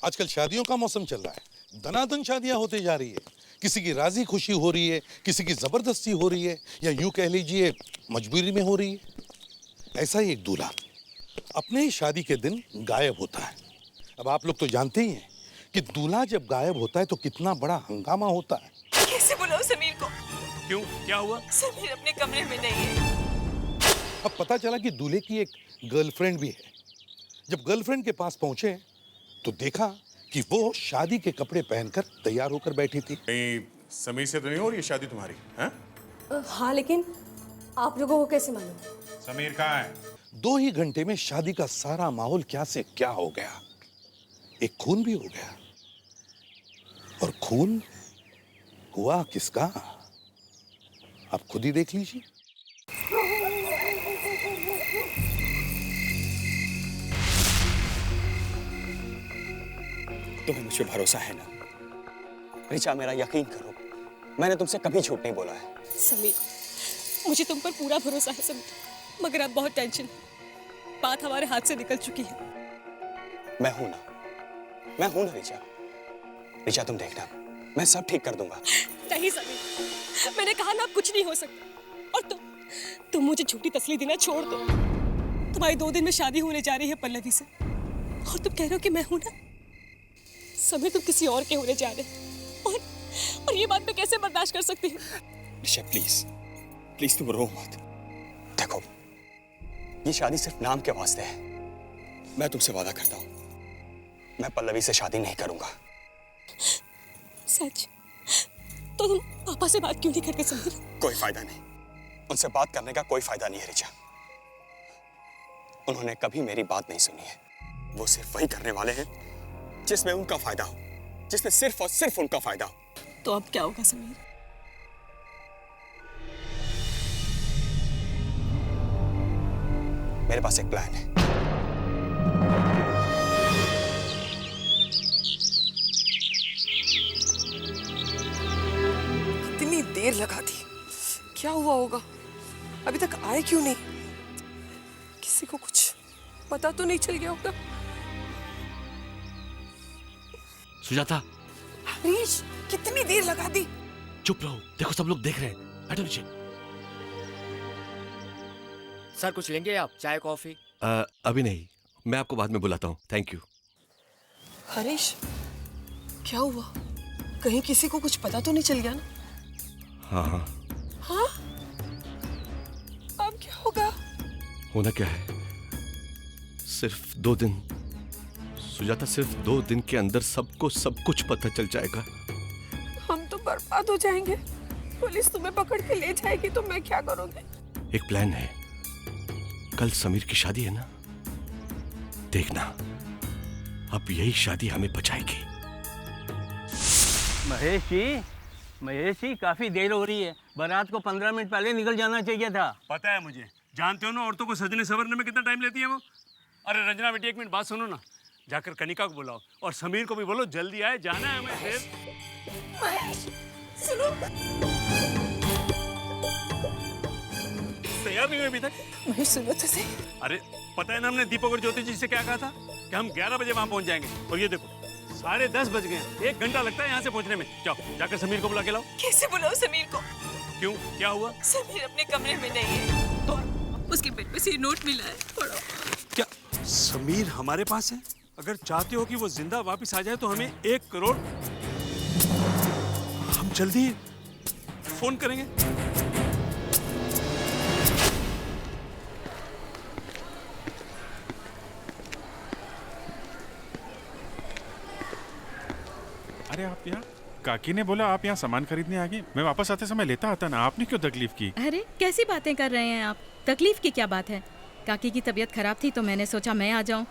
आजकल शादियों का मौसम चल रहा है, दनादन शादियां होती जा रही है। किसी की राजी खुशी हो रही है, किसी की जबरदस्ती हो रही है, या यूं कह लीजिए मजबूरी में हो रही है। ऐसा ही एक दूल्हा अपने ही शादी के दिन गायब होता है। अब आप लोग तो जानते ही हैं कि दूल्हा जब गायब होता है तो कितना बड़ा हंगामा होता है। कैसे बुलाओ समीर को? क्यों, क्या हुआ? समीर अपने कमरे में नहीं है। अब पता चला कि दूल्हे की एक गर्लफ्रेंड भी है। जब गर्लफ्रेंड के पास पहुंचे तो देखा कि वो शादी के कपड़े पहनकर तैयार होकर बैठी थी। कहीं समीर से तो नहीं हो रही है शादी तुम्हारी? हैं? हाँ, लेकिन आप लोगों को कैसे मालूम? समीर कहाँ है? 2 ही घंटे में शादी का सारा माहौल क्या से क्या हो गया। एक खून भी हो गया। और खून हुआ किसका, आप खुद ही देख लीजिए। तुम्हें मुझ पे भरोसा है ना? ऋचा, मेरा यकीन करो, मैंने तुमसे कभी झूठ नहीं बोला है। समीर, मुझे तुम पर पूरा भरोसा है समीर, मगर अब बहुत टेंशन है। बात हमारे हाथ से निकल चुकी है। मैं हूं ना ऋचा। ऋचा, तुम देखना, मैं सब ठीक कर दूंगा। नहीं समीर, मैंने कहा ना, कुछ नहीं हो सकता। और तुम मुझे झूठी तसल्ली देना छोड़ दो। तुम्हारी 2 दिन में शादी होने जा रही है पल्लवी से, और तुम कह रहे हो कि मैं हूं ना। समीर, तुम किसी और के होने जा रहे हो, और ये बात मैं कैसे बर्दाश्त कर सकती हूँ? ऋचा, प्लीज तुम रो मत। देखो, ये शादी सिर्फ नाम के वास्ते है। मैं तुमसे वादा करता हूँ, मैं पल्लवी से शादी नहीं करूंगा। सच? तो तुम पापा से बात क्यों नहीं करते समीर? कोई फायदा नहीं, उनसे बात करने का कोई फायदा नहीं है ऋचा। उन्होंने कभी मेरी बात नहीं सुनी है। वो सिर्फ वही करने वाले हैं जिसमें उनका फायदा हो, जिसमें सिर्फ और सिर्फ उनका फायदा हो। तो अब क्या होगा समीर? मेरे पास एक प्लान है। इतनी देर लगा दी, क्या हुआ होगा? अभी तक आए क्यों नहीं? किसी को कुछ पता तो नहीं चल गया होगा? सुजाता, हरीश, कितनी देर लगा दी? चुप रहो, देखो सब लोग देख रहे हैं। बैठो नीचे। सर, कुछ लेंगे आप? चाय, कॉफी? अभी नहीं, मैं आपको बाद में बुलाता हूँ। Thank you. हरीश, क्या हुआ? कहीं किसी को कुछ पता तो नहीं चल गया ना? हाँ, हाँ? अब क्या होगा? होना क्या है, सिर्फ 2 दिन सुजाता, सिर्फ 2 दिन के अंदर सबको सब कुछ पता चल जाएगा। हम तो बर्बाद हो जाएंगे। पुलिस तुम्हें पकड़ के ले जाएगी तो मैं क्या करूंगी? एक प्लान है, कल समीर की शादी है ना, देखना अब यही शादी हमें बचाएगी। महेश जी, काफी देर हो रही है। बारात को 15 मिनट पहले निकल जाना चाहिए था। पता है मुझे, जानते हो ना औरतों को सजने संवरने में कितना टाइम लेती है वो। अरे रंजना बेटी, 1 मिनट बात सुनो ना। जाकर कनिका को बुलाओ और समीर को भी बोलो जल्दी आए, जाना है हमें फिर। सुनो, तैयार नहीं हुए अभी तक? महेश सुनो तो सही। अरे पता है ना हमने दीपक और ज्योति जी से क्या कहा था कि हम 11 बजे वहां पहुंच जाएंगे, और ये देखो 10:30 बज गए हैं। 1 घंटा लगता है यहाँ से पहुंचने में। जाओ, जाकर समीर को बुला के लाओ। कैसे बुलाओ समीर को? क्यों, क्या हुआ? समीर अपने कमरे में नहीं है। तो उसके बेड पे से नोट मिला है, पढ़ो। क्या समीर हमारे पास है? अगर चाहते हो कि वो जिंदा वापस आ जाए तो हमें 1 करोड़, हम जल्दी फोन करेंगे। अरे आप यहाँ? काकी ने बोला आप यहाँ सामान खरीदने आ गए। मैं वापस आते समय लेता आता ना, आपने क्यों तकलीफ की? अरे कैसी बातें कर रहे हैं आप? तकलीफ की क्या बात है? काकी की तबीयत खराब थी तो मैंने सोचा मैं आ जाऊं।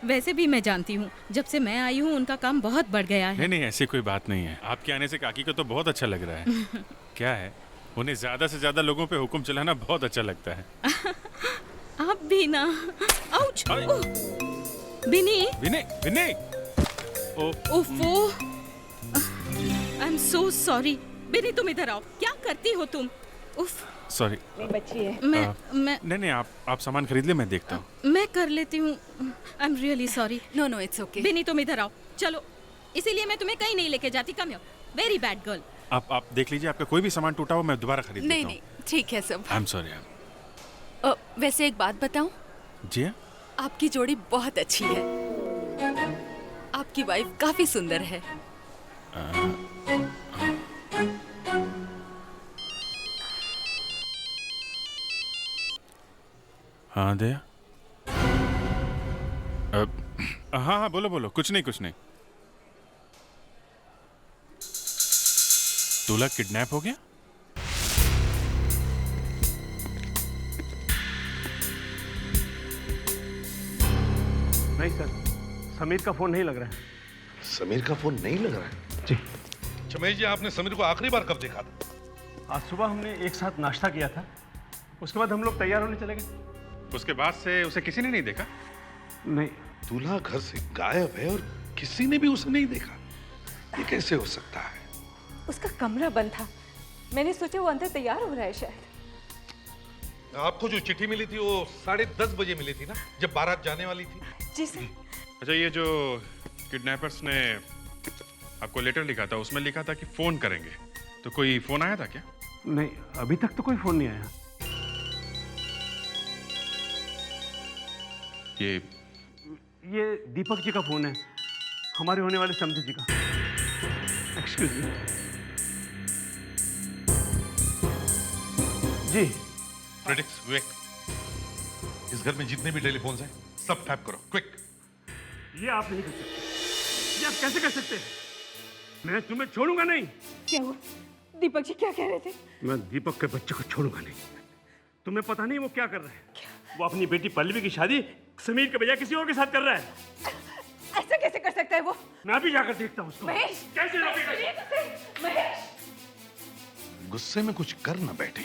वैसे भी मैं जानती हूँ, जब से मैं आई हूँ उनका काम बहुत बढ़ गया है। नहीं, ऐसी कोई बात नहीं है। आपके आने से काकी को तो बहुत अच्छा लग रहा है। क्या है, उन्हें ज्यादा से ज्यादा लोगों पे हुक्म चलाना बहुत अच्छा लगता है। आप भी ना। आउच! बिनी! बिनी! ओफो! I am so sorry. बिनी, तुम इधर आओ। क्या करती हो तुम? उफ, सॉरी। बच्ची है। मैं नहीं, आप सामान खरीद ले, मैं देखता हूँ। मैं कर लेती हूँ। I am really sorry. No no it's okay. Bini तुम इधर आओ, चलो। इसीलिए मैं तुम्हें कहीं नहीं लेके जाती। कम वेरी बैड गर्ल। आप देख लीजिए, आपका कोई भी सामान टूटा हो मैं दोबारा खरीद नहीं लेता हूँ। नहीं ठीक है सब। I am sorry. वैसे एक बात बताऊं, जी हाँ? आपकी जोड़ी बहुत अच्छी है। आपकी वाइफ काफी सुंदर है। हाँ दया। हाँ, बोलो। कुछ नहीं। दूल्हा किडनैप हो गया? नहीं सर, समीर का फोन नहीं लग रहा है। समीर का फोन नहीं लग रहा है? जी। चमेश जी, आपने समीर को आखिरी बार कब देखा था? आज सुबह हमने एक साथ नाश्ता किया था, उसके बाद हम लोग तैयार होने चले गए। उसके बाद से उसे किसी ने नहीं देखा? नहीं। दूल्हा घर से गायब है और किसी ने भी उसे नहीं देखा। ये कैसे हो सकता है? उसका कमरा बंद था, मैंने सोचा वो अंदर तैयार हो रहा है शायद। आपको जो चिट्ठी मिली थी वो 10:30 बजे मिली थी ना, जब बारात जाने वाली थी? जी सर। अच्छा, ये जो किडनैपर्स ने आपको लेटर लिखा था, उसमें लिखा था कि फोन करेंगे, तो कोई फोन आया था क्या? नहीं, अभी तक तो कोई फोन नहीं आया। ये दीपक जी का फोन है, हमारे होने वाले समझे जी का। Excuse me. जी। फ्रेडिक्स, विवेक, इस घर में जितने भी टेलीफोन्स हैं सब टैप करो, क्विक। ये आप नहीं कर सकते। ये आप कैसे कर सकते हैं? मैं तुम्हें छोड़ूंगा नहीं। क्या हुआ? दीपक जी क्या कह रहे थे? मैं दीपक के बच्चे को छोड़ूंगा नहीं। तुम्हें पता नहीं वो क्या कर रहा है? वो अपनी बेटी पल्लवी की शादी समीर के बजाय किसी और के साथ कर रहा है। ऐसा कैसे कर सकता है वो? मैं भी जाकर देखता हूँ उसको। महेश! कैसे महेश! गुस्से में कुछ कर ना बैठे।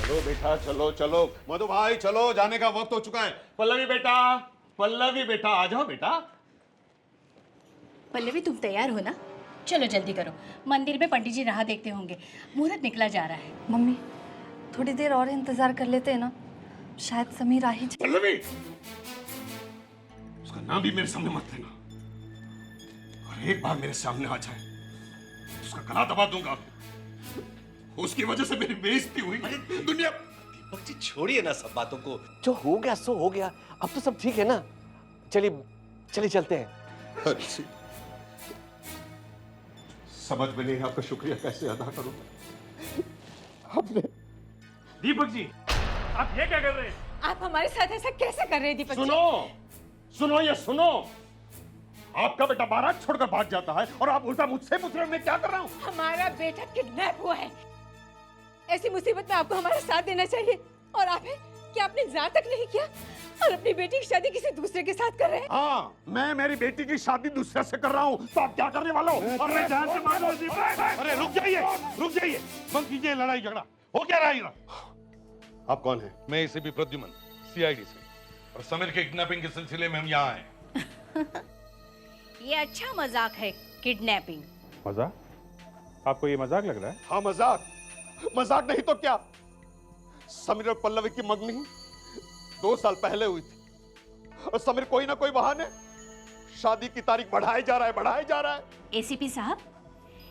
चलो बेटा, चलो मधु भाई, चलो, जाने का वक्त हो चुका है। पल्लवी बेटा आ जाओ बेटा। पल्लवी तुम तैयार हो ना? चलो जल्दी करो, मंदिर में पंडित जी राह देखते होंगे, मुहूर्त निकला जा रहा है। मम्मी, थोड़ी देर और इंतजार कर लेते हैं ना, शायद समीर आ ही जाए। पल्लवी, उसका नाम भी मेरे सामने मत लेना, और एक बार मेरे सामने आ जाए उसका गला दबा दूंगा। उसकी वजह से मेरी बेइज्जती हुई। दुनिया। दीपक जी, छोड़िए ना सब बातों को। जो हो गया सो हो गया, अब तो सब ठीक है ना। चलिए चलते हैं। समझ में नहीं आपका शुक्रिया कैसे अदा करूं। आपने। दीपक जी, आप ये क्या कर रहे हैं? आप हमारे साथ ऐसा कैसे कर रहे हैं दीपक जी? सुनो, आपका बेटा बारात छोड़कर भाग जाता है और आप उल्टा मुझसे पूछ रहे हैं मैं क्या कर रहा हूं? हमारा बेटा किडनैप हुआ है। ऐसी मुसीबत में आपको हमारा साथ देना चाहिए, और आप है कि आपने इंतजार तक नहीं किया और अपनी बेटी की शादी किसी दूसरे के साथ कर रहे हैं। हाँ, मैं मेरी बेटी की शादी दूसरे से कर रहा हूँ, तो आप क्या करने वाले हो? अरे जान से मारो। अरे रुक जाइए, बंद कीजिए लड़ाई झगड़ा। हो क्या रहा है? आप कौन हैं? मैं एसीपी प्रद्युमन, सीआईडी से, और समीर के किडनैपिंग के सिलसिले में हम यहाँ आए। ये अच्छा मजाक है, किडनैपिंग। मजाक? आपको ये मजाक लग रहा है? हाँ, मजाक नहीं तो क्या। समीर और पल्लवी की मंगनी 2 साल पहले हुई थी, और समीर कोई ना कोई बहाने शादी की तारीख बढ़ाए जा रहा है। एसीपी साहब,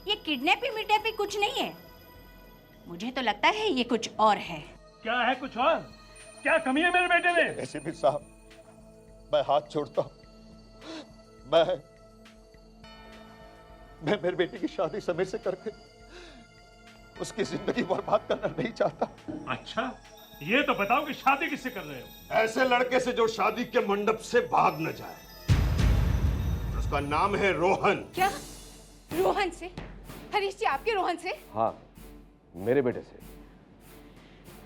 ये किडनैपिंग कुछ नहीं है, मुझे तो लगता है ये कुछ और है। क्या है कुछ और? क्या कमी है मेरे बेटे में? एसीपी साहब, मैं हाथ जोड़ता हूं, मैं मेरी बेटी की शादी समीर से करके उसकी जिंदगी बर्बाद करना नहीं चाहता। अच्छा, ये तो बताओ कि शादी किससे कर रहे हो? ऐसे लड़के से जो शादी के मंडप से भाग न जाए। उसका नाम है रोहन। क्या? रोहन से? हरीश जी, आपके रोहन से? हाँ, मेरे बेटे से।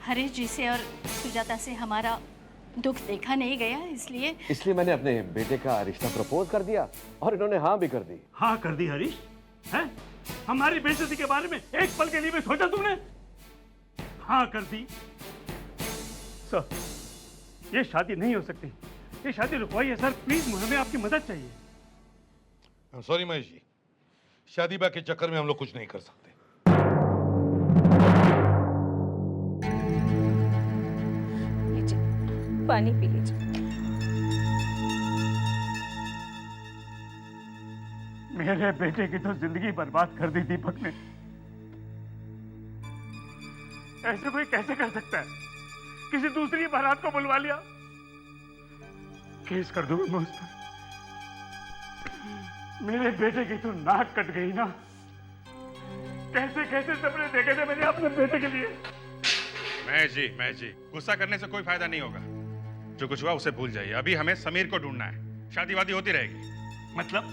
हरीश जी से और सुजाता से हमारा दुख देखा नहीं गया, इसलिए मैंने अपने बेटे का रिश्ता प्रपोज कर दिया और इन्होंने हाँ भी कर दी। हाँ कर दी हरीश? हैं? हमारी बेइज्जती के बारे में एक पल के लिए भी सोचा तुमने? हाँ कर दी। सर, ये शादी नहीं हो सकती, ये शादी रुकवाइए सर, प्लीज, हमें आपकी मदद चाहिए। सॉरी महेश जी, शादी ब्याह के चक्कर में हम लोग कुछ नहीं कर सकते। पानी पी लीजिए। मेरे बेटे की तो जिंदगी बर्बाद कर दी दीपक ने। ऐसे कोई कैसे कर सकता है? किसी दूसरी बारात को बुलवा लिया, केस कर दूंगा मैं उस पर। मेरे बेटे की तो नाक कट गई ना। कैसे कैसे सपने देखे थे मैंने अपने बेटे के लिए। महेश जी, गुस्सा करने से कोई फायदा नहीं होगा। जो कुछ हुआ उसे भूल जाइए। अभी हमें समीर को ढूंढना है। शादी वादी होती रहेगी। मतलब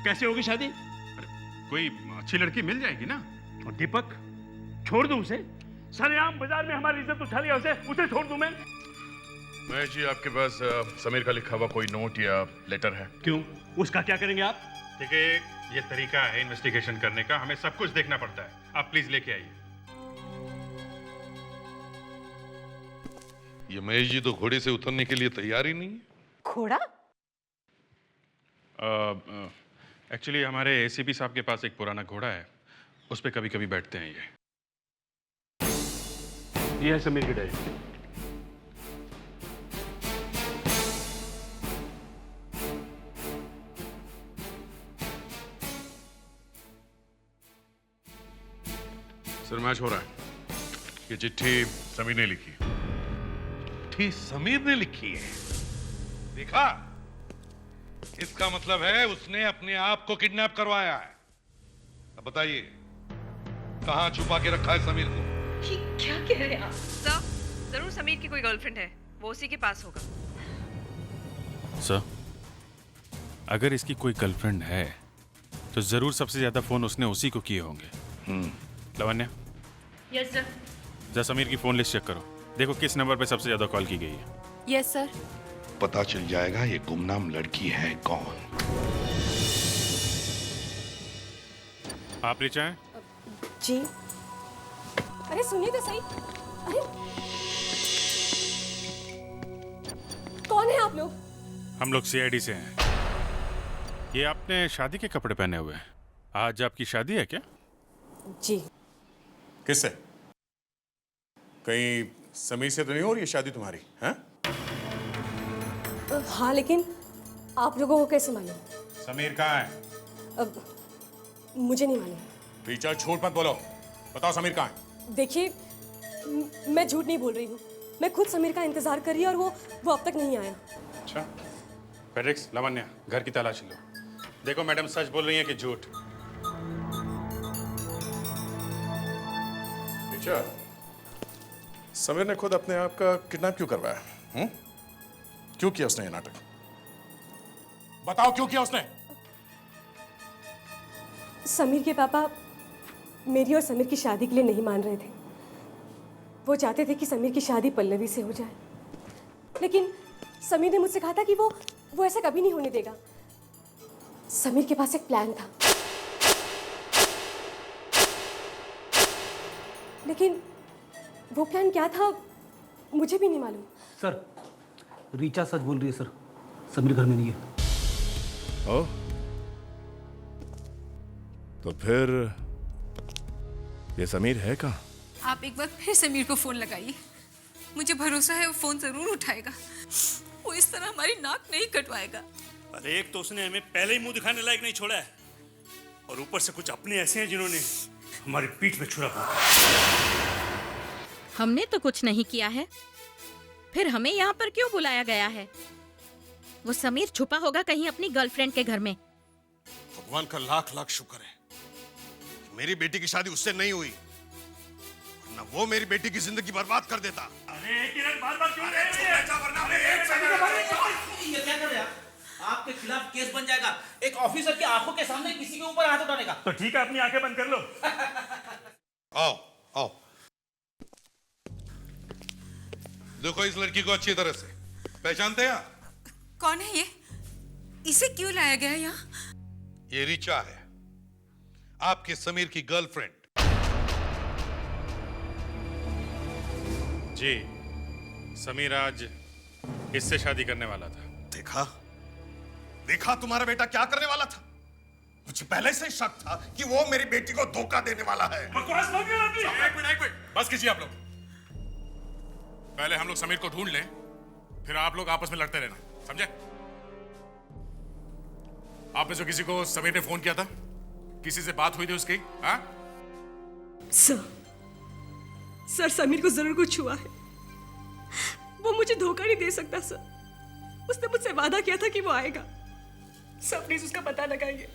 कैसे होगी शादी? कोई अच्छी लड़की मिल जाएगी ना। और दीपक, छोड़ दूं उसे? सरेआम बाजार में हमारी इज्जत उछा लिया उसे छोड़ दूं मैं? महेश जी, आपके पास समीर का लिखा हुआ कोई नोट या लेटर है? क्यों? उसका क्या करेंगे आप? देखिए, ये तरीका है इन्वेस्टिगेशन करने का। हमें सब कुछ देखना पड़ता है। आप प्लीज लेके आइए। ये महेश जी तो घोड़े से उतरने के लिए तैयार ही नहीं है। घोड़ा? एक्चुअली हमारे एसीपी साहब के पास एक पुराना घोड़ा है, उस पे कभी कभी बैठते हैं ये है समीर की डायरी। सर, मैच हो रहा है। ये चिट्ठी समीर ने लिखी। चिट्ठी समीर ने लिखी है? देखा, इसका मतलब है उसने अपने आप को किडनैप करवाया है। अब बताइए, कहां छुपा के रखा है समीर को? ये क्या कह रहे हैं आप? सर, जरूर समीर की कोई गर्लफ्रेंड है, वो उसी के पास होगा। सर, अगर इसकी कोई गर्लफ्रेंड है तो जरूर सबसे ज्यादा फोन उसने उसी को किए होंगे। Lavanya, yes sir. जरा समीर की फोन लिस्ट चेक करो। देखो किस नंबर पे सबसे ज्यादा कॉल की गई है। Yes sir. पता चल जाएगा ये गुमनाम लड़की है कौन। आप ले चाहें? जी। अरे सुनिए तो सही। अरे कौन है आप लोग? हम लोग सीआईडी से हैं। ये आपने शादी के कपड़े पहने हुए हैं। आज आपकी शादी है क्या? जी। किससे? कहीं समीर से तो नहीं हो रही है शादी तुम्हारी? हैं? हाँ, लेकिन आप लोगों को कैसे मालूम? समीर कहाँ है? अब मुझे नहीं मालूम। रिचा, झूठ मत बोलो। बताओ समीर कहाँ है? देखिए, मैं झूठ नहीं बोल रही हूँ। मैं खुद समीर का इंतजार कर रही हूँ और वो अब तक नहीं आया। अच्छा, फेडेक्स, लावण्या, घर की तलाशी लो। देखो मैडम सच बोल रही हैं कि झूठ? रिचा, समीर ने खुद अपने आप का किडनैप क्यों करवाया? क्यों किया उसने ये नाटक? बताओ क्यों किया उसने? समीर के पापा मेरी और समीर की शादी के लिए नहीं मान रहे थे। वो चाहते थे कि समीर की शादी पल्लवी से हो जाए, लेकिन समीर ने मुझसे कहा था कि वो ऐसा कभी नहीं होने देगा। समीर के पास एक प्लान था, लेकिन वो प्लान क्या था मुझे भी नहीं मालूम। सर, रीचा सच बोल रही है सर। समीर घर में नहीं है। ओह, तो फिर ये समीर है कहाँ? आप एक बार फिर समीर को फोन लगाइए। मुझे भरोसा है वो फोन जरूर उठाएगा। वो इस तरह हमारी नाक नहीं कटवाएगा। अरे एक तो उसने हमें पहले ही मुंह दिखाने लायक नहीं छोड़ा है, और ऊपर से कुछ अपने ऐसे हैं जिन्होंने हमारी पीठ में छुरा मारा। हमने तो कुछ नहीं किया है, फिर हमें यहाँ पर क्यों बुलाया गया है? वो समीर छुपा होगा कहीं अपनी गर्लफ्रेंड के घर में। भगवान का लाख लाख शुक्र है मेरी बेटी की शादी उससे नहीं हुई, वरना वो मेरी बेटी की जिंदगी बर्बाद कर देता। अरे किरण, बार-बार क्यों ये क्या कर रहे हैं? आपके खिलाफ केस बन जाएगा। एक ऑफिसर की आंखों के सामने किसी के ऊपर हाथ उठाने का। तो ठीक है, अपनी आंखें बंद कर लो। आओ आओ, देखो इस लड़की को अच्छी तरह से पहचानते हैं आप? कौन है ये? इसे क्यों लाया गया यहाँ? ये रिचा है, आपके समीर की गर्लफ्रेंड। जी, समीर आज इससे शादी करने वाला था। देखा देखा तुम्हारा बेटा क्या करने वाला था। मुझे पहले से शक था कि वो मेरी बेटी को धोखा देने वाला है। बकवास मत करो अपनी। एक मिनट, बस कीजिए आप लोग। पहले हम लोग समीर को ढूंढ लें, फिर आप लोग आपस में लड़ते रहना, समझे? आप में से किसी को समीर ने फोन किया था? किसी से बात हुई थी उसकी? हाँ? सर समीर को जरूर कुछ हुआ है। वो मुझे धोखा नहीं दे सकता सर। उसने मुझसे वादा किया था कि वो आएगा। सर प्लीज उसका पता लगाइए,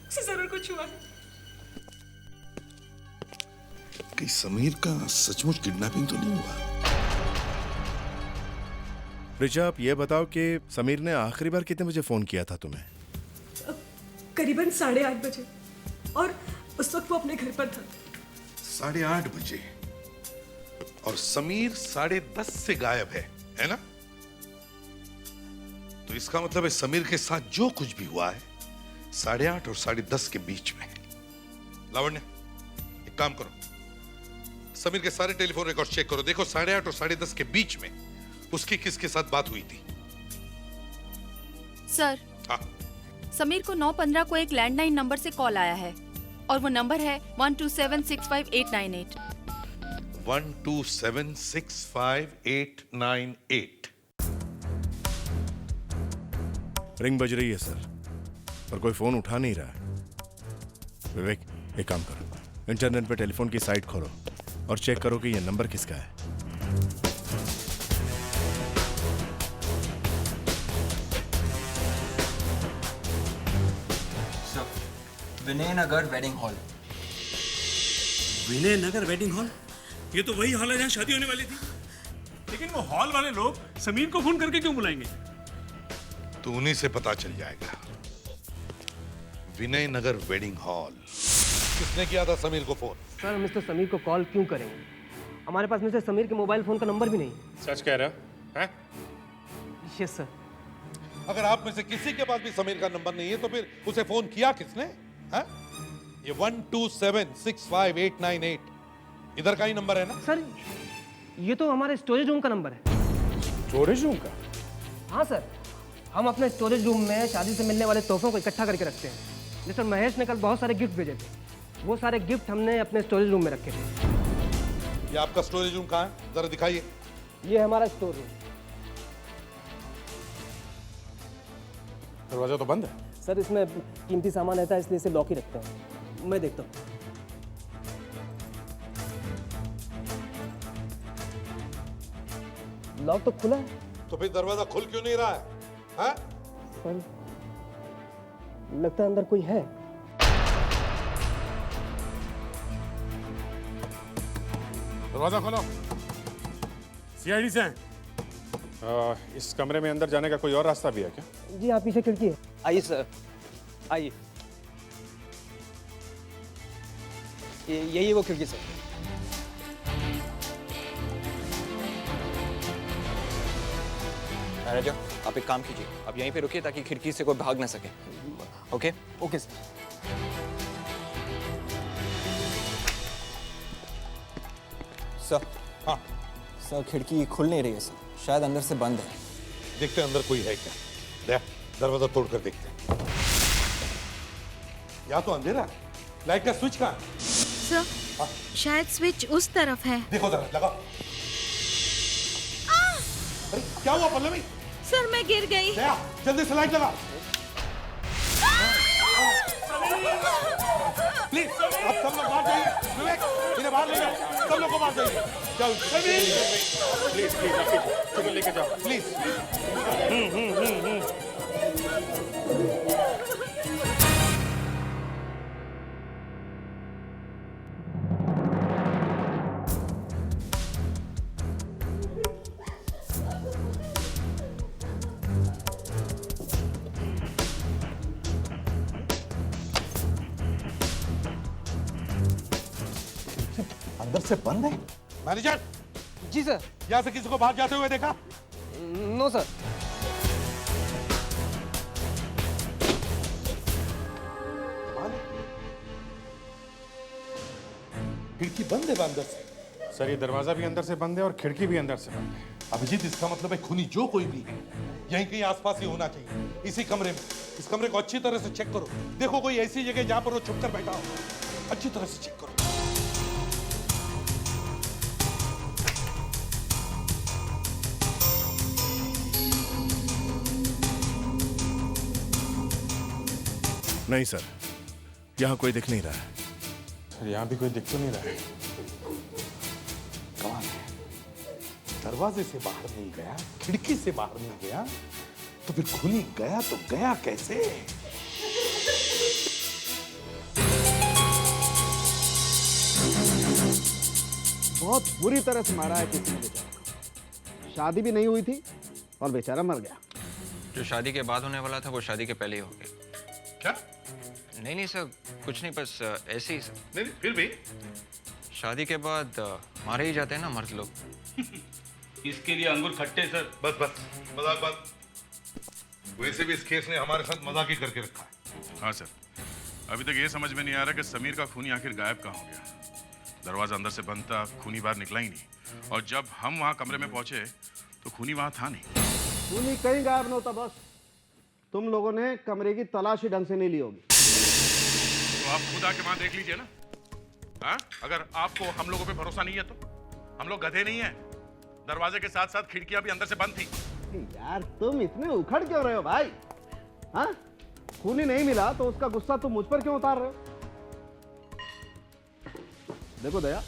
उसे जरूर कुछ हुआ है। कहीं समीर का सचमुच किडनैपिंग तो नहीं हुआ? रिचा, आप ये बताओ कि समीर ने आखिरी बार कितने बजे फोन किया था तुम्हें? करीबन 8:30 बजे, और उस वक्त वो अपने घर पर था। 8:30 बजे? और समीर 10:30 से गायब है ना? तो इसका मतलब है समीर के साथ जो कुछ भी हुआ है 8:30 और 10:30 के बीच में। लावण्य, एक काम करो, समीर के सारे टेलीफोन रिकॉर्ड चेक करो, देखो 8:30 और 10:30 के बीच में उसकी किसके साथ बात हुई थी। सर, हाँ। समीर को 9:15 को एक लैंडलाइन नंबर से कॉल आया है और वो नंबर है 1276589 1276589। रिंग बज रही है सर, पर कोई फोन उठा नहीं रहा है। विवेक, एक काम करो, इंटरनेट पे टेलीफोन की साइट खोलो और चेक करो कि ये नंबर किसका है। विनय नगर वेडिंग हॉल। विनय नगर वेडिंग हॉल? ये तो वही हॉल है जहाँ शादी होने वाली थी। लेकिन वो हॉल वाले लोग समीर को फोन करके क्यों बुलाएंगे? तो उन्हीं से पता चल जाएगा। विनय नगर वेडिंग हॉल किसने किया था समीर को फोन? सर, मिस्टर समीर को कॉल क्यों करेंगे? हमारे पास मिस्टर समीर के मोबाइल फोन का नंबर भी नहीं। सच कह रहे हो? हैं? Yes sir. अगर आप में से किसी के पास भी समीर का नंबर नहीं है तो फिर उसे फोन किया किसने? हाँ? ये 1276589 इधर का ही नंबर है ना? सर, ये तो हमारे स्टोरेज रूम का नंबर है। स्टोरेज रूम का? हाँ सर, हम अपने स्टोरेज रूम में शादी से मिलने वाले तोहफों को इकट्ठा करके रखते हैं। मिस्टर महेश ने कल बहुत सारे गिफ्ट भेजे थे, वो सारे गिफ्ट हमने अपने स्टोरेज रूम में रखे थे। ये आपका स्टोरेज रूम कहाँ है? जरा दिखाइए। ये हमारा स्टोर रूम। दरवाजा तो बंद है। सर, इसमें कीमती सामान रहता है इसलिए इसे लॉक ही रखते हैं। मैं देखता हूँ। लॉक तो खुला है। तो फिर दरवाजा खुल क्यों नहीं रहा है? हाँ? सर, लगता है अंदर कोई है। दरवाजा खोलो। सीआईडी से हैं। इस कमरे में अंदर जाने का कोई और रास्ता भी है क्या? जी, आप पीछे खिड़की है। आइए सर, आइए। यही वो खिड़की सर। मैनेजर, आप एक काम कीजिए, आप यहीं पे रुकिए ताकि खिड़की से कोई भाग ना सके। ओके? Okay sir. सर, हाँ सर, खिड़की खुल नहीं रही है सर, शायद अंदर से बंद है। देखते हैं अंदर कोई है क्या। दरवाजा तोड़कर देखते हैं। या तो अंधेरा है। लाइट का स्विच कहाँ है? सर, शायद स्विच उस तरफ है। देखो जरा, लगाओ। अरे क्या हुआ पल्लवी? सर, मैं गिर गई। जल्दी से लाइट लगा। प्लीज, आप सब लोग बाहर जाइए। विवेक, इन्हें बाहर ले जाओ। सब लोग को बाहर जाइए। चल, प्लीज आप लेके जाओ प्लीज। अंदर से बंद है। मैनेजर। जी सर। यहाँ से किसी को बाहर जाते हुए देखा? No sir. खिड़की बंद है अंदर से। सर, ये दरवाजा भी अंदर से बंद है और खिड़की भी अंदर से बंद है। अभिजीत, इसका मतलब है खूनी जो कोई भी है यहीं कहीं आसपास ही होना चाहिए, इसी कमरे में। इस कमरे को अच्छी तरह से चेक करो। देखो कोई ऐसी जगह जहां पर वो छुपकर बैठा हो। अच्छी तरह से चेक करो। नहीं सर, यहाँ कोई दिख नहीं रहा है। सर यहाँ भी कोई दिख तो नहीं रहा है। कमाल है, दरवाजे से बाहर नहीं गया, खिड़की से बाहर नहीं गया, तो फिर खूनी गया तो गया कैसे? बहुत बुरी तरह से मारा है किसी ने बेचारा को। शादी भी नहीं हुई थी और बेचारा मर गया। जो शादी के बाद होने वाला था वो शादी के पहले ही हो गया। क्या? नहीं नहीं सर, कुछ नहीं, बस ऐसे ही सर। नहीं फिर भी शादी के बाद मारे ही जाते हैं ना मर्द लोग। इसके लिए अंगूर खट्टे सर। बस बस, मजाक बात। वैसे भी इस केस ने हमारे साथ मजाक ही करके रखा है। हाँ सर, अभी तक ये समझ में नहीं आ रहा कि समीर का खूनी आखिर गायब कहाँ हो गया। दरवाजा अंदर से बंद था, खूनी बाहर निकला ही नहीं, और जब हम वहाँ कमरे में पहुंचे तो खूनी वहाँ था नहीं। खूनी कहीं गायब न होता बस, तुम लोगों ने कमरे की तलाशी ढंग से नहीं ली होगी। तो आप खुद आके वहाँ देख लीजिए ना। हाँ, अगर आपको हम लोगों पे भरोसा नहीं है तो हम लोग गधे नहीं है। दरवाजे के साथ साथ खिड़कियां भी अंदर से बंद थी। यार तुम इतने उखड़ क्यों रहे हो भाई? हाँ, खूनी नहीं मिला तो उसका गुस्सा तुम मुझ पर क्यों उतार रहे हो? देखो दया,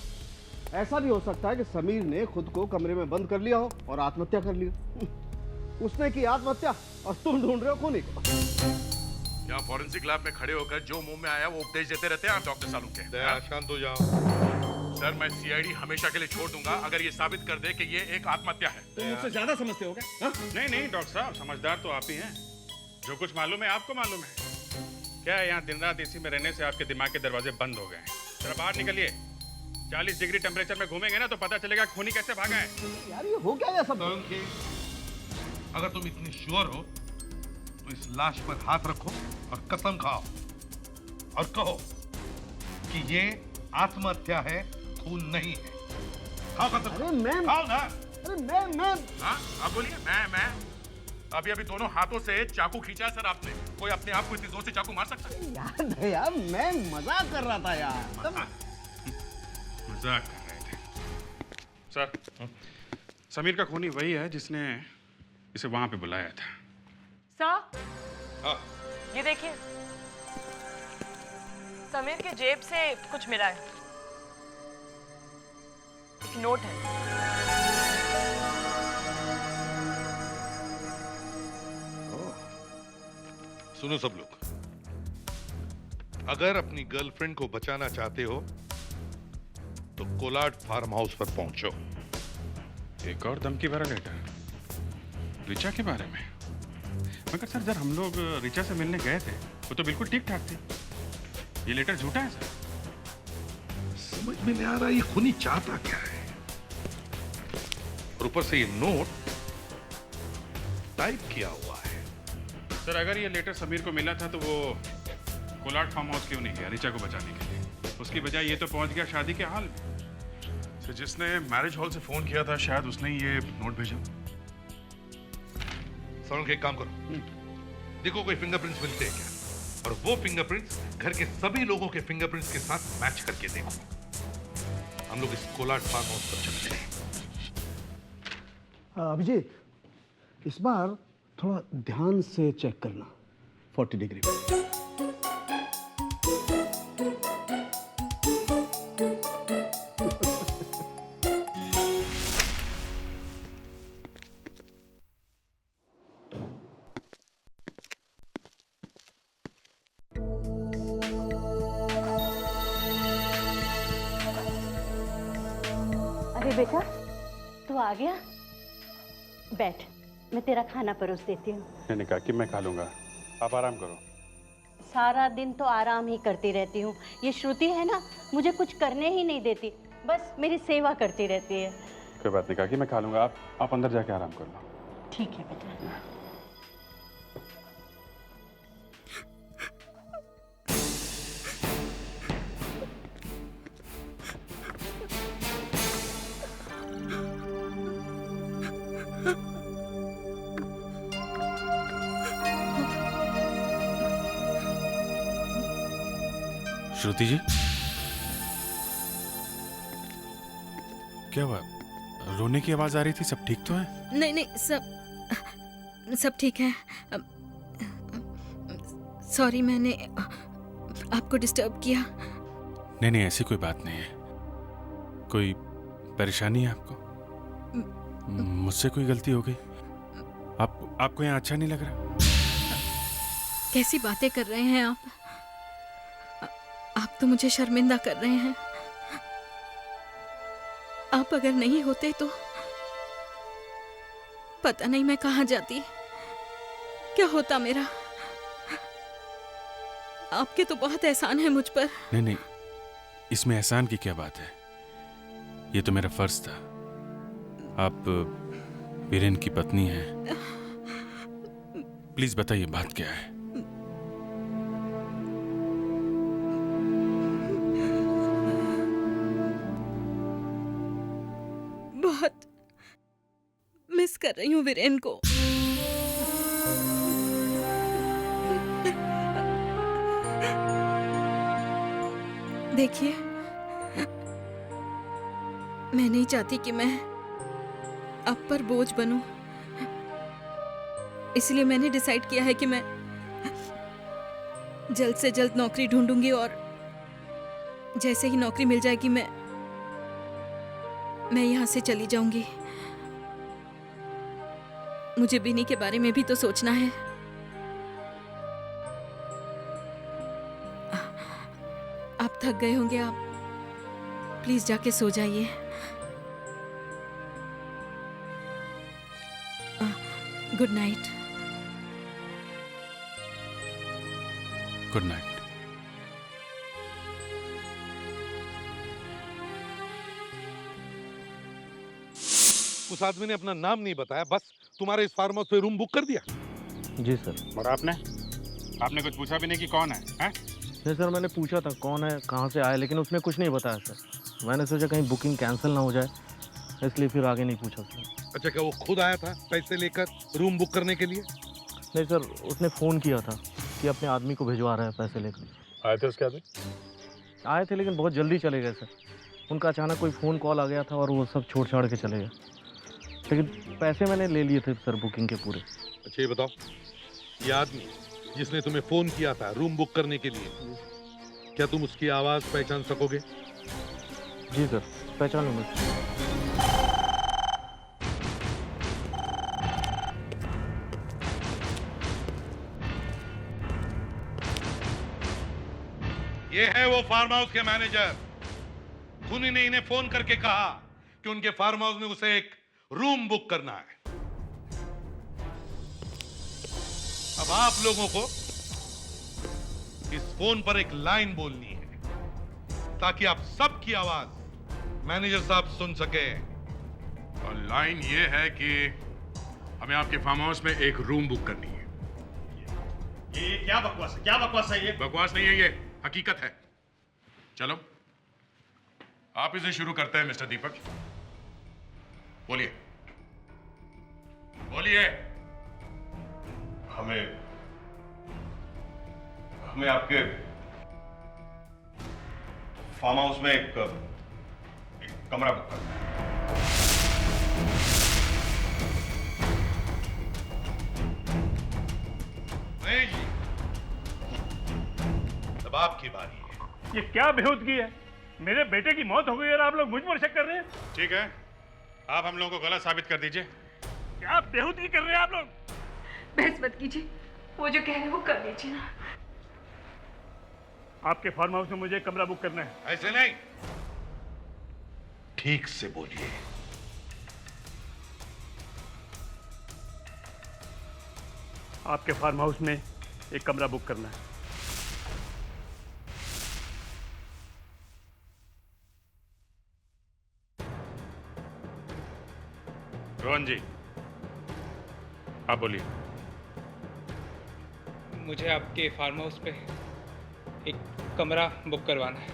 ऐसा भी हो सकता है कि समीर ने खुद को कमरे में बंद कर लिया हो और आत्महत्या कर ली हो। उसने की आत्महत्या और तुम ढूंढ रहे हो खूनी को। यहाँ फॉरेंसिक लैब में खड़े होकर जो मुंह में आया वो उपदेश देते रहते हैं आप डॉक्टर सालू के। दया, शांत हो जाओ। सर, मैं सीआईडी हमेशा के लिए छोड़ दूंगा अगर ये साबित कर दे कि ये एक आत्महत्या है। तुम मुझसे ज्यादा समझते हो क्या? नहीं नहीं डॉक्टर साहब, समझदार तो आप ही हैं। जो कुछ मालूम है आपको मालूम है। क्या है, यहाँ दिन रात इसी में रहने से आपके दिमाग के दरवाजे बंद हो गए हैं। जरा बाहर निकलिए, 40 डिग्री टेम्परेचर में घूमेंगे ना तो पता चलेगा खूनी कैसे भागा है। यार ये हो क्या गया सब? अगर तुम इतनी श्योर हो तो इस लाश पर हाथ रखो और कसम खाओ और कहो कि ये आत्महत्या है, खून नहीं है। खाओ कसम। अरे मैं, खाओ ना। अरे मैं हाँ, आप बोलिए। मैं अभी दोनों हाथों से चाकू खींचा सर आपने। कोई अपने आप को इतनी जोर से चाकू मार सकता है? यार दया, मैं मजाक कर रहा था यार। मजाक कर रहे थे सर। समीर का खूनी वही है जिसने इसे वहां पे बुलाया था। सर, हाँ। ये देखिए, समीर के जेब से कुछ मिला है। एक नोट है। सुनो सब लोग, अगर अपनी गर्लफ्रेंड को बचाना चाहते हो तो कोलाड फार्म हाउस पर पहुंचो। एक और धमकी भरा लेटर रिचा के बारे में। मगर सर, जब हम लोग रिचा से मिलने गए थे वो तो बिल्कुल ठीक ठाक थी। ये लेटर झूठा है सर। समझ में नहीं आ रहा ये खूनी चाहता क्या है। और ऊपर से ये नोट टाइप किया हुआ है। सर, अगर ये लेटर समीर को मिला था तो वो कोलाड फार्म हाउस क्यों नहीं गया रिचा को बचाने के लिए? उसकी बजाय ये तो पहुंच गया शादी के हाल में। तो जिसने मैरिज हॉल से फोन किया था शायद उसने ही ये नोट भेजा। सर, एक काम करो, देखो कोई फिंगरप्रिंट्स मिलते हैं क्या, और वो फिंगरप्रिंट्स घर के सभी लोगों के फिंगरप्रिंट्स के साथ मैच करके देखो। हम लोग इस कोलाड फार्म हाउस पर चलते हैं। अभिजीत, इस बार थोड़ा ध्यान से चेक करना 40 डिग्री पे। अरे बेटा, तू आ गया? बैठ, मैं तेरा खाना परोस देती हूँ। मैंने कहा कि मैं खा लूंगा, आप आराम करो। सारा दिन तो आराम ही करती रहती हूँ। ये श्रुति है ना, मुझे कुछ करने ही नहीं देती, बस मेरी सेवा करती रहती है। कोई बात नहीं, कहा कि मैं खा लूंगा। आप अंदर जाके आराम कर लो। ठीक है बेटा। श्रुति जी, क्या हुआ? रोने की आवाज आ रही थी, सब ठीक तो है? नहीं नहीं, सब ठीक है। सॉरी, मैंने आपको डिस्टर्ब किया। नहीं नहीं, ऐसी कोई बात नहीं है। कोई परेशानी है आपको? मुझसे कोई गलती हो गई? आपको यहाँ अच्छा नहीं लग रहा? कैसी बातें कर रहे हैं आप? आप तो मुझे शर्मिंदा कर रहे हैं। आप अगर नहीं होते तो पता नहीं मैं कहाँ जाती, क्या होता मेरा। आपके तो बहुत एहसान है मुझ पर। नहीं नहीं, इसमें एहसान की क्या बात है? ये तो मेरा फर्ज था। आप वीरेन की पत्नी हैं। प्लीज बताइए बात क्या है? बहुत मिस कर रही हूँ वीरेन को। देखिए, मैं नहीं चाहती कि मैं आप पर बोझ बनूं, इसलिए मैंने डिसाइड किया है कि मैं जल्द से जल्द नौकरी ढूंढूंगी और जैसे ही नौकरी मिल जाएगी मैं यहाँ से चली जाऊंगी। मुझे बिनी के बारे में भी तो सोचना है। आप थक गए होंगे, आप प्लीज जाके सो जाइए। Good night. Good night. उस आदमी ने अपना नाम नहीं बताया, बस तुम्हारे इस फार्म हाउस पे रूम बुक कर दिया। जी सर। और आपने कुछ पूछा भी नहीं कि कौन है? नहीं सर, मैंने पूछा था कौन है, कहाँ से आया, लेकिन उसने कुछ नहीं बताया सर। मैंने सोचा कहीं बुकिंग कैंसिल ना हो जाए, इसलिए फिर आगे नहीं पूछा सर। अच्छा, क्या वो खुद आया था पैसे लेकर रूम बुक करने के लिए? नहीं सर, उसने फ़ोन किया था कि अपने आदमी को भिजवा रहा है पैसे लेकर। आए थे उसके आदमी? आए थे, लेकिन बहुत जल्दी चले गए सर। उनका अचानक कोई फ़ोन कॉल आ गया था और वो सब छोड़ छाड़ के चले गए, लेकिन पैसे मैंने ले लिए थे सर बुकिंग के पूरे। अच्छा ये बताओ, ये आदमी जिसने तुम्हें फोन किया था रूम बुक करने के लिए, क्या तुम उसकी आवाज पहचान सकोगे? जी सर, पहचानूंगा। ये है वो फार्म हाउस के मैनेजर। उन्हीं ने इन्हें फोन करके कहा कि उनके फार्म हाउस में उसे एक रूम बुक करना है। अब आप लोगों को इस फोन पर एक लाइन बोलनी है ताकि आप सबकी आवाज मैनेजर साहब सुन सके। और लाइन ये है कि हमें आपके फार्म हाउस में एक रूम बुक करनी है। ये क्या बकवास है? क्या बकवास है ये? बकवास नहीं है, ये हकीकत है। चलो आप इसे शुरू करते हैं मिस्टर दीपक। बोलिए बोलिए। हमें आपके फार्म हाउस में एक कमरा बुक करना है। नहीं जी, अब आपकी बारी है। ये क्या बेहूदगी है? मेरे बेटे की मौत हो गई और आप लोग मुझ पर शक कर रहे हैं? ठीक है, आप हम लोगों को गलत साबित कर दीजिए। क्या बेहूदगी कर रहे हैं आप लोग? बहस मत कीजिए, वो जो कह रहे हैं वो कर लीजिए ना। आपके फार्म हाउस में मुझे कमरा बुक करना है। ऐसे नहीं, ठीक से बोलिए। आपके फार्म हाउस में एक कमरा बुक करना है। रोहन जी, आप बोलिए। मुझे आपके फार्म हाउस पे एक कमरा बुक करवाना है।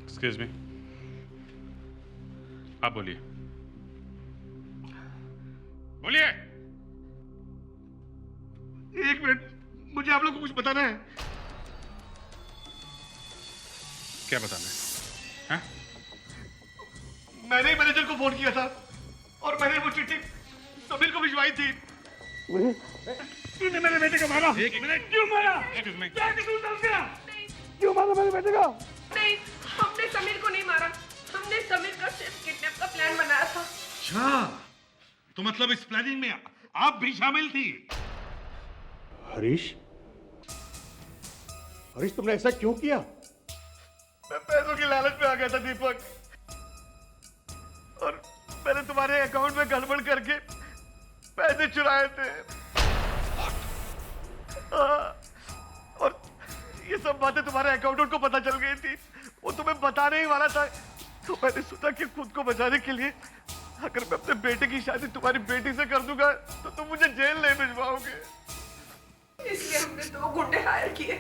एक्सक्यूज मी, आप बोलिए। बोलिए। एक मिनट, मुझे आप लोगों को कुछ बताना है। क्या बताना है? हाँ? मैंने ही मैनेजर को फोन किया था और मैंने वो चिट्ठी समीर को भिजवाई थी। तूने मेरे बेटे को मारा। एक मिनट, क्यों मारा? क्या कसूर था उसका? क्यों मारा मेरे बेटे का? नहीं, हमने समीर को नहीं मारा। हमने समीर का सिर्फ किडनैप का प्लान बनाया था। अच्छा, तो मतलब इस प्लानिंग में आप भी शामिल थी? हरीश, हरीश तुमने ऐसा क्यों किया? मैं पैसों की लालच में आ गया था दीपक, और मैंने तुम्हारे अकाउंट में गड़बड़ करके पैसे चुराए थे। और ये सब बातें तुम्हारे अकाउंटेंट को पता चल गई थी। वो तुम्हें बताने ही वाला था, तो मैंने सोचा कि खुद को बचाने के लिए अगर मैं अपने बेटे की शादी तुम्हारी बेटी से कर दूंगा तो तुम मुझे जेल नहीं भिजवाओगे। इसलिए हमने 2 गुंडे हायर किए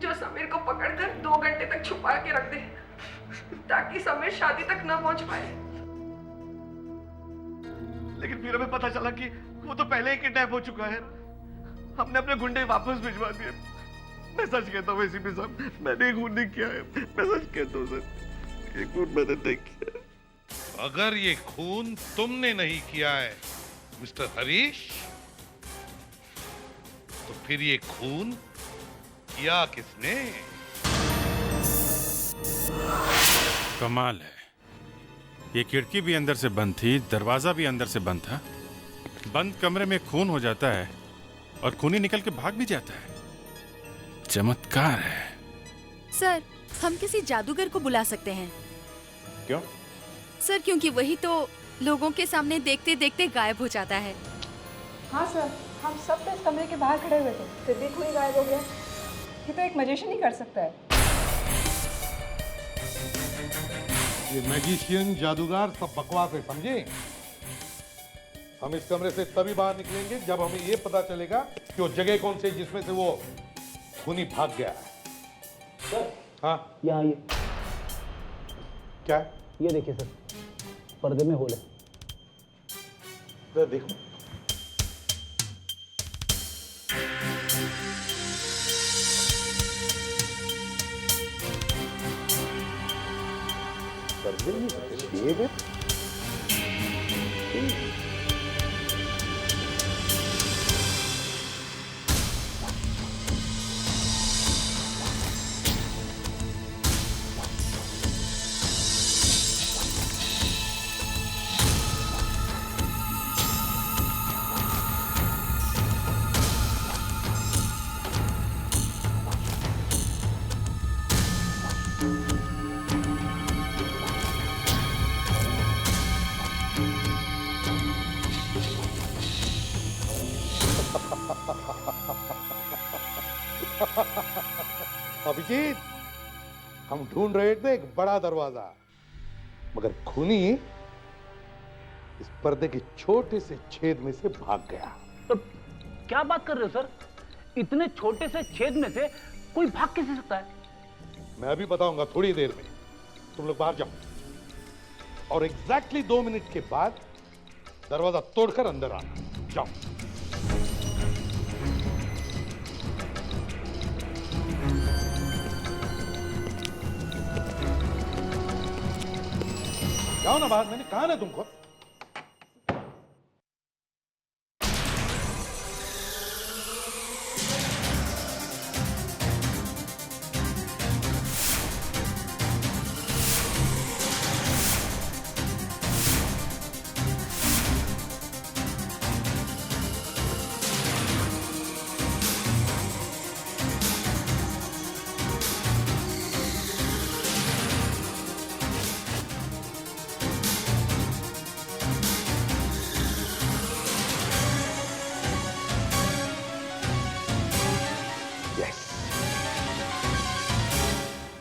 जो समीर को पकड़कर 2 घंटे तक छुपा के रख दे, ताकि समीर शादी तक न पहुंच पाए। लेकिन फिर हमें पता चला कि वो तो पहले ही किडनैप हो चुका है। हमने अपने गुंडे वापस भिजवा दिए। मैं सच कहता हूँ एसीपी साहब, मैंने खून नहीं किया है। मैं सच कहता हूँ सर, ये खून मैंने नहीं किया। अगर ये खून तुमने नहीं किया है मिस्टर हरीश, तो फिर ये खून किया किसने? कमाल है, ये खिड़की भी अंदर से बंद थी, दरवाजा भी अंदर से बंद था। बंद कमरे में खून हो जाता है और खूनी निकल के भाग भी जाता है। चमत्कार है। सर, हम किसी जादूगर को बुला सकते हैं। क्यों? सर, क्योंकि वही तो लोगों के सामने देखते देखते गायब हो जाता है। हाँ सर, हम सब तो इस कमरे के बाहर खड़े हुए थे, फिर भी कोई गायब हो गया। ये तो एक मैजिशियन ही कर सकता है। ये मैजिशियन, जादूगर सब बकवास है, समझे? हम इस कमरे से तभी बाहर निकलेंगे जब हमें ये पता चलेगा कि वो जगह कौन सी है जिसमें से वो खूनी भाग गया है। सर, हाँ, यहाँ ये क्या? ये देखिए सर, पर्दे में होल है। देखो, पर्दे में छेद है। अभिजीत, हम ढूंढ रहे थे एक बड़ा दरवाजा, मगर खूनी इस पर्दे के छोटे से छेद में से भाग गया। तो क्या बात कर रहे हो सर? इतने छोटे से छेद में से कोई भाग कैसे सकता है? मैं अभी बताऊंगा थोड़ी देर में। तुम लोग बाहर जाओ और एग्जैक्टली 2 मिनट के बाद दरवाजा तोड़कर अंदर आना। जाओ। जाओ ना बाहर, मैंने कहा ना तुमको।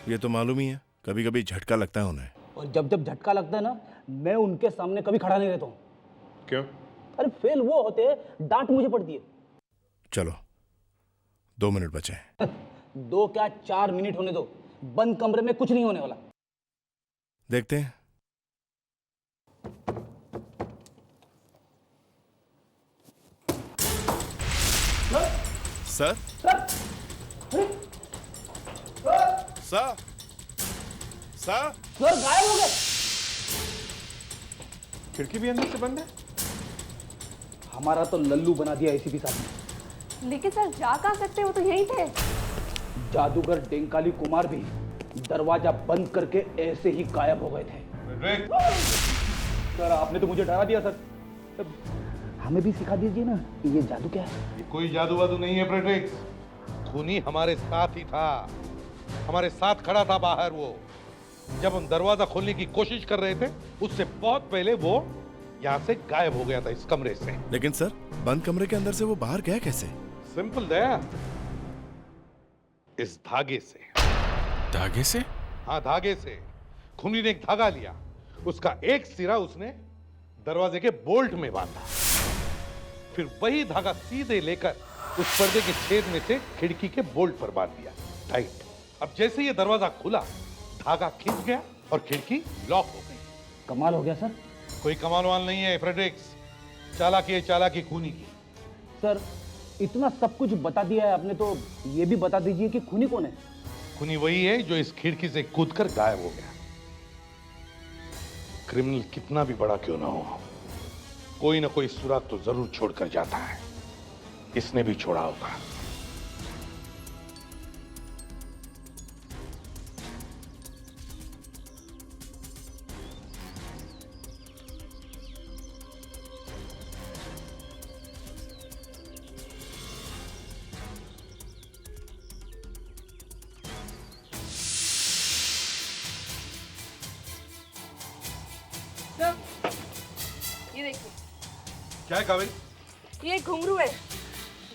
ये तो मालूम ही है, कभी कभी झटका लगता है उन्हें। और जब जब झटका लगता है ना, मैं उनके सामने कभी खड़ा नहीं रहता हूँ। क्यों? अरे फेल वो होते हैं, डांट मुझे पड़ती है। चलो 2 मिनट बचे हैं। 2 क्या 4 मिनट होने दो, बंद कमरे में कुछ नहीं होने वाला। देखते हैं। सर, सर, सर, सर गायब हो गए। खिड़की भी अंदर से बंद है। हमारा तो लल्लू बना दिया एसीपी साहब ने। लेकिन सर जा कहाँ सकते, वो तो यहीं थे। जादूगर डेंकाली कुमार भी दरवाजा बंद करके ऐसे ही गायब हो गए थे। सर आपने तो मुझे डरा दिया सर। हमें भी सिखा दीजिए ना ये जादू क्या है। ये कोई जादू वादू नहीं है फ्रेडरिक्स। खूनी हमारे साथ ही था, हमारे साथ खड़ा था बाहर। वो जब हम दरवाजा खोलने की कोशिश कर रहे थे उससे बहुत पहले वो यहाँ से गायब हो गया था इस कमरे से। लेकिन सर बंद कमरे के अंदर से वो बाहर गया कैसे? सिंपल दया, इस धागे से। धागे से? हाँ धागे से। खूनी ने एक धागा लिया, उसका एक सिरा उसने दरवाजे के बोल्ट में बांधा, फिर वही धागा सीधे लेकर उस पर्दे के छेद में से खिड़की के बोल्ट पर बांध दिया टाइट। अब जैसे ये दरवाजा खुला, धागा खिंच गया और खिड़की लॉक हो गई। कमाल हो गया सर। कोई कमाल वाल नहीं है फ्रेडरिक्स, चालाकी है चालाकी खूनी की। सर इतना सब कुछ बता दिया है आपने, तो ये भी बता दीजिए कि खूनी कौन है। खूनी वही है जो इस खिड़की से कूदकर गायब हो गया। क्रिमिनल कितना भी बड़ा क्यों ना हो, कोई ना कोई सुराग तो जरूर छोड़कर जाता है। इसने भी छोड़ा होगा। ये देखिए, क्या है कावेरी? ये घुंघरू है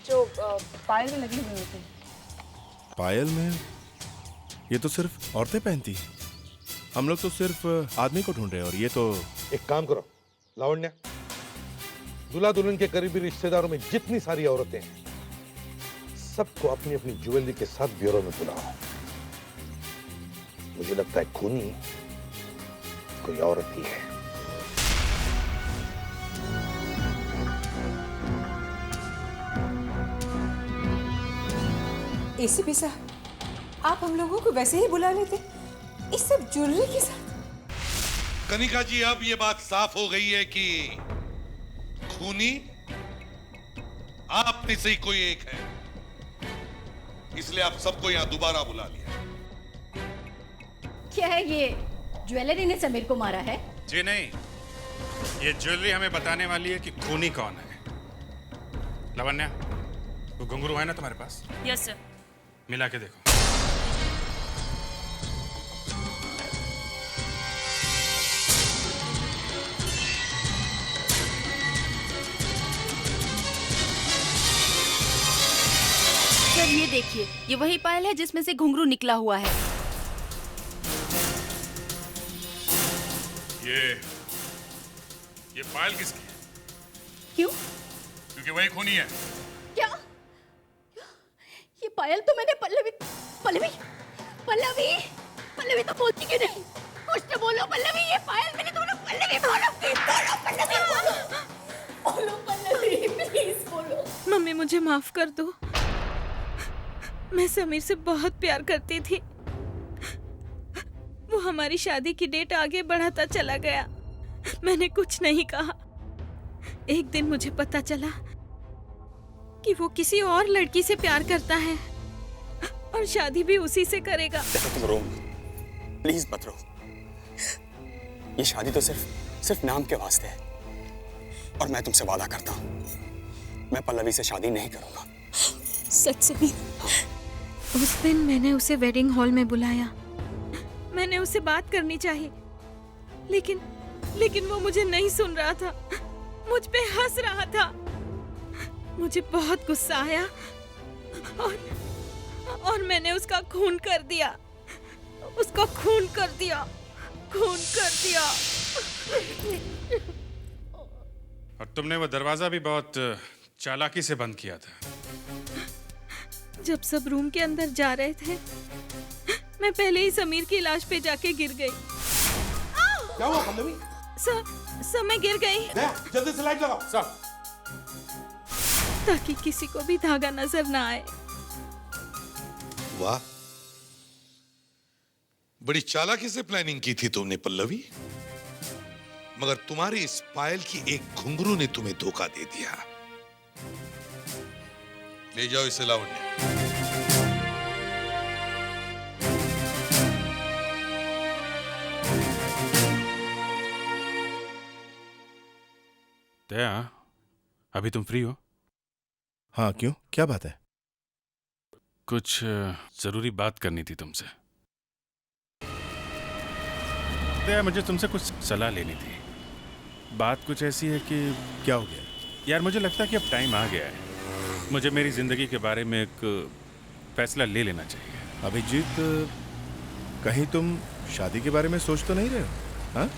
जो पायल में लगे हुए होते हैं। पायल में? ये तो सिर्फ औरतें पहनती हैं। हम लोग तो सिर्फ आदमी को ढूंढ रहे हैं और ये तो। एक काम करो लावण्या, दूल्हा दुल्हन के करीबी रिश्तेदारों में जितनी सारी औरतें हैं सबको अपनी अपनी ज्वेलरी के साथ ब्यूरो में बुलाओ। मुझे लगता है खूनी कोई औरत ही है। एसीपी साहब, आप हम लोगों को वैसे ही बुला लेते, इस सब ज्वेलरी के साथ। कनिका जी, अब ये बात साफ हो गई है कि खूनी आप में से ही कोई एक है, इसलिए आप सबको यहां दोबारा बुला लिया। क्या है ये ज्वेलरी ने समीर को मारा है? जी नहीं, ये ज्वेलरी हमें बताने वाली है कि खूनी कौन है। लावण्या, वो घुंघरू है ना तुम्हारे पास? Yes sir. मिला के देखो। सर ये देखिए, ये वही पायल है जिसमें से घुंघरू निकला हुआ है। ये पायल किसकी है? क्यों? क्योंकि वही खूनी है। क्या? ये पायल तो मैंने पल्लवी पल्लवी पल्लवी पल्लवी तो बोलती क्यों नहीं? कुछ तो बोलो पल्लवी, ये पायल मैंने तुमने पल्लवी बोलो पल्लवी बोलो पल्लवी प्लीज बोलो। मम्मी मुझे माफ कर दो, मैं समीर से बहुत प्यार करती थी। वो हमारी शादी की डेट आगे बढ़ाता चला गया, मैंने कुछ नहीं कहा। एक दिन मुझे पता चला कि वो किसी और लड़की से प्यार करता है और शादी भी उसी से करेगा। देखो तुम रो, प्लीज मत रो। ये शादी तो सिर्फ नाम के वास्ते है, और मैं तुमसे वादा करता हूँ मैं पल्लवी से शादी नहीं करूंगा। सच समीर, उस दिन मैंने उसे वेडिंग हॉल में बुलाया, मैंने उससे बात करनी चाहिए, लेकिन वो मुझे नहीं सुन रहा था, मुझ पे हंस रहा था। मुझे बहुत गुस्सा आया और मैंने उसका खून कर दिया, उसका खून कर दिया। और तुमने वो दरवाजा भी बहुत चालाकी से बंद किया था। जब सब रूम के अंदर जा रहे थे, मैं पहले ही समीर की लाश पे जाके गिर गई। क्या हुआ पल्लवी? सर मैं गिर गई। जल्दी से लाइट लगाओ सर, ताकि किसी को भी धागा नजर ना आए। वाह, बड़ी चालाकी से प्लानिंग की थी तुमने पल्लवी। मगर तुम्हारी इस पायल की एक घुंघरू ने तुम्हें धोखा दे दिया। ले जाओ इसे लावण्य। दया, अभी तुम फ्री हो? हाँ, क्यों? क्या बात है? कुछ जरूरी बात करनी थी तुमसे। दया, मुझे तुमसे कुछ सलाह लेनी थी। बात कुछ ऐसी है कि क्या हो गया? यार, मुझे लगता है कि अब टाइम आ गया है। मुझे मेरी जिंदगी के बारे में एक फैसला ले लेना चाहिए। अभिजीत, कहीं तुम शादी के बारे में सोच तो नहीं रहे हो? हाँ?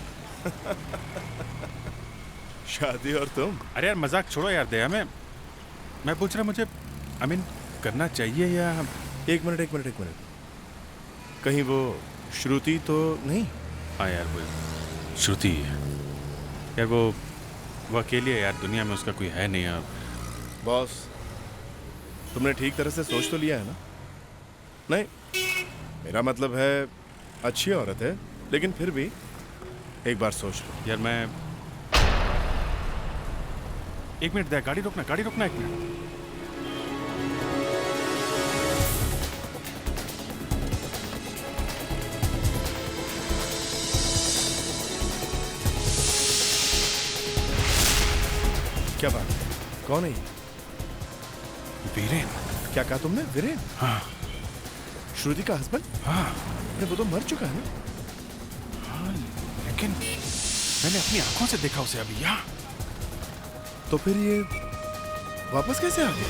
शादी और तुम? अरे यार, मजाक छोड़ो यार दया। मैं पूछ रहा, मुझे करना चाहिए या... एक मिनट। कहीं वो श्रुति तो नहीं? हाँ यार, वो श्रुति है यार। वो अकेली है यार, दुनिया में उसका कोई है नहीं यार। बॉस, तुमने ठीक तरह से सोच तो लिया है ना? नहीं, मेरा मतलब है अच्छी औरत है, लेकिन फिर भी एक बार सोच लो। यार मैं... एक मिनट दया, गाड़ी रोकना एक मिनट। क्या बात है? कौन है ये? वीरेन। क्या कहा तुमने? वीरेन? हाँ। श्रुति का हस्बैंड? हाँ। अरे वो तो मर चुका है ना? हाँ, लेकिन मैंने अपनी आंखों से देखा उसे अभी यहाँ। तो फिर ये वापस कैसे आ गया?